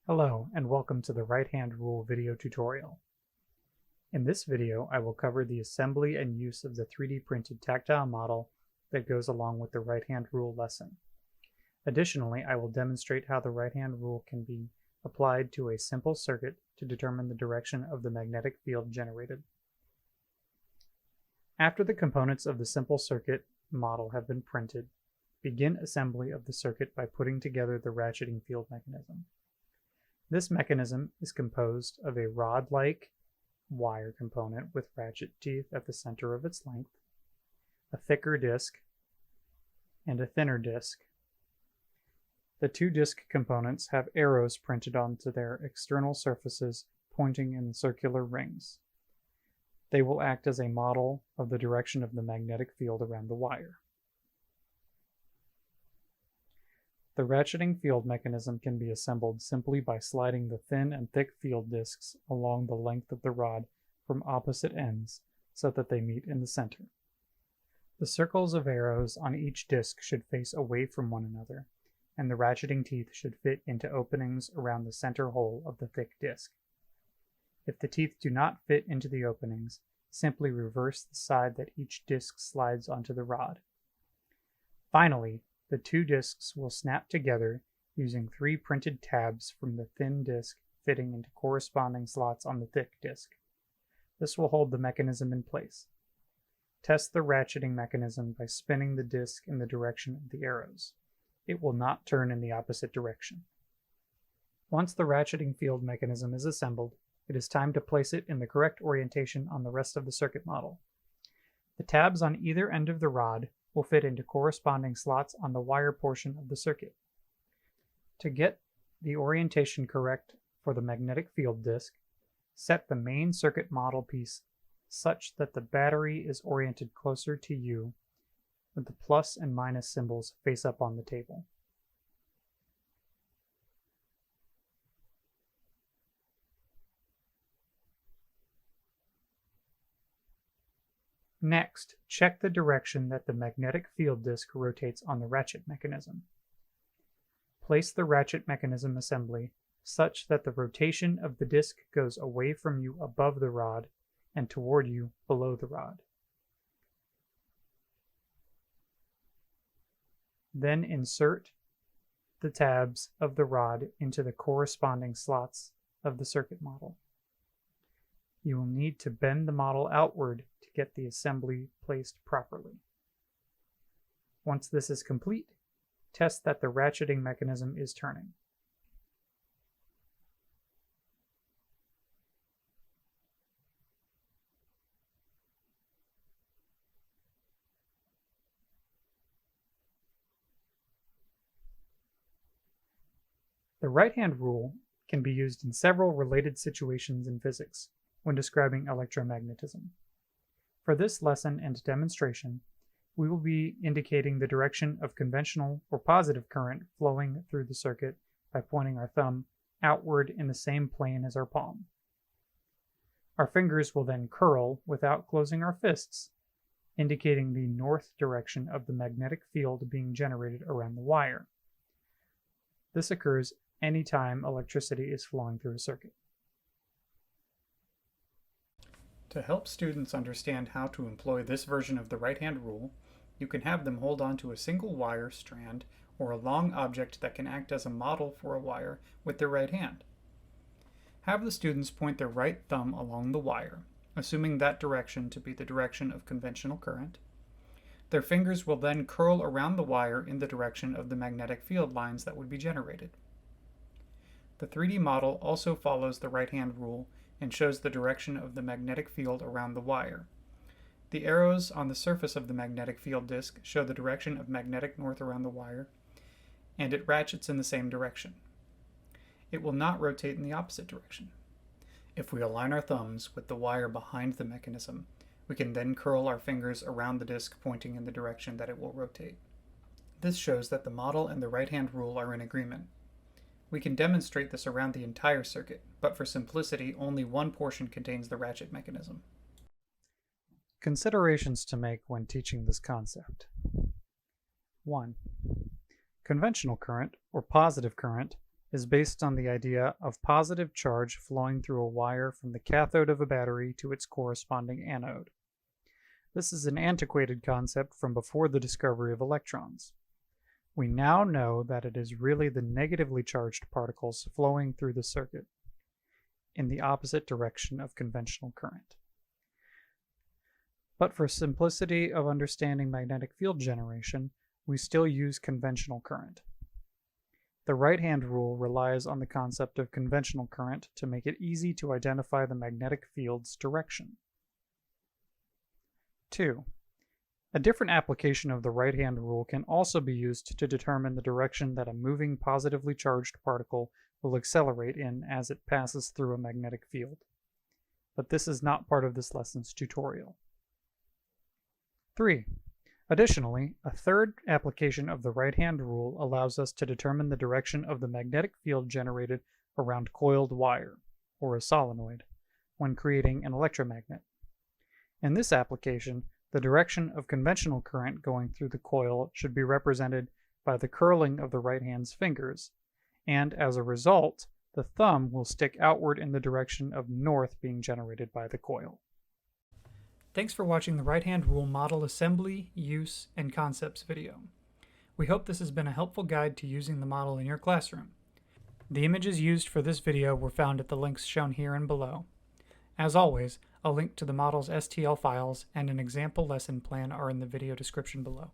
Hello, and welcome to the right-hand rule video tutorial. In this video, I will cover the assembly and use of the 3D printed tactile model that goes along with the right-hand rule lesson. Additionally, I will demonstrate how the right-hand rule can be applied to a simple circuit to determine the direction of the magnetic field generated. After the components of the simple circuit model have been printed, begin assembly of the circuit by putting together the ratcheting field mechanism. This mechanism is composed of a rod-like wire component with ratchet teeth at the center of its length, a thicker disc, and a thinner disc. The two disc components have arrows printed onto their external surfaces pointing in circular rings. They will act as a model of the direction of the magnetic field around the wire. The ratcheting field mechanism can be assembled simply by sliding the thin and thick field discs along the length of the rod from opposite ends so that they meet in the center. The circles of arrows on each disc should face away from one another, and the ratcheting teeth should fit into openings around the center hole of the thick disc. If the teeth do not fit into the openings, simply reverse the side that each disc slides onto the rod. Finally, the two discs will snap together using 3 printed tabs from the thin disc fitting into corresponding slots on the thick disc. This will hold the mechanism in place. Test the ratcheting mechanism by spinning the disc in the direction of the arrows. It will not turn in the opposite direction. Once the ratcheting field mechanism is assembled, it is time to place it in the correct orientation on the rest of the circuit model. The tabs on either end of the rod will fit into corresponding slots on the wire portion of the circuit. To get the orientation correct for the magnetic field disc, set the main circuit model piece such that the battery is oriented closer to you with the plus and minus symbols face up on the table. Next, check the direction that the magnetic field disc rotates on the ratchet mechanism. Place the ratchet mechanism assembly such that the rotation of the disc goes away from you above the rod and toward you below the rod. Then insert the tabs of the rod into the corresponding slots of the circuit model. You will need to bend the model outward to get the assembly placed properly. Once this is complete, test that the ratcheting mechanism is turning. The right-hand rule can be used in several related situations in physics when describing electromagnetism. For this lesson and demonstration, we will be indicating the direction of conventional or positive current flowing through the circuit by pointing our thumb outward in the same plane as our palm. Our fingers will then curl without closing our fists, indicating the north direction of the magnetic field being generated around the wire. This occurs anytime electricity is flowing through a circuit. To help students understand how to employ this version of the right-hand rule, you can have them hold on to a single wire strand or a long object that can act as a model for a wire with their right hand. Have the students point their right thumb along the wire, assuming that direction to be the direction of conventional current. Their fingers will then curl around the wire in the direction of the magnetic field lines that would be generated. The 3D model also follows the right-hand rule and shows the direction of the magnetic field around the wire. The arrows on the surface of the magnetic field disc show the direction of magnetic north around the wire, and it ratchets in the same direction. It will not rotate in the opposite direction. If we align our thumbs with the wire behind the mechanism, we can then curl our fingers around the disc pointing in the direction that it will rotate. This shows that the model and the right-hand rule are in agreement. We can demonstrate this around the entire circuit, but for simplicity, only one portion contains the ratchet mechanism. Considerations to make when teaching this concept. 1. Conventional current, or positive current, is based on the idea of positive charge flowing through a wire from the cathode of a battery to its corresponding anode. This is an antiquated concept from before the discovery of electrons. We now know that it is really the negatively charged particles flowing through the circuit in the opposite direction of conventional current. But for simplicity of understanding magnetic field generation, we still use conventional current. The right-hand rule relies on the concept of conventional current to make it easy to identify the magnetic field's direction. 2. A different application of the right-hand rule can also be used to determine the direction that a moving positively charged particle will accelerate in as it passes through a magnetic field. But this is not part of this lesson's tutorial. 3. Additionally, a third application of the right-hand rule allows us to determine the direction of the magnetic field generated around coiled wire, or a solenoid, when creating an electromagnet. In this application, the direction of conventional current going through the coil should be represented by the curling of the right hand's fingers, and as a result, the thumb will stick outward in the direction of north being generated by the coil. Thanks for watching the right-hand rule model assembly, use, and concepts video. We hope this has been a helpful guide to using the model in your classroom. The images used for this video were found at the links shown here and below. As always, a link to the model's STL files and an example lesson plan are in the video description below.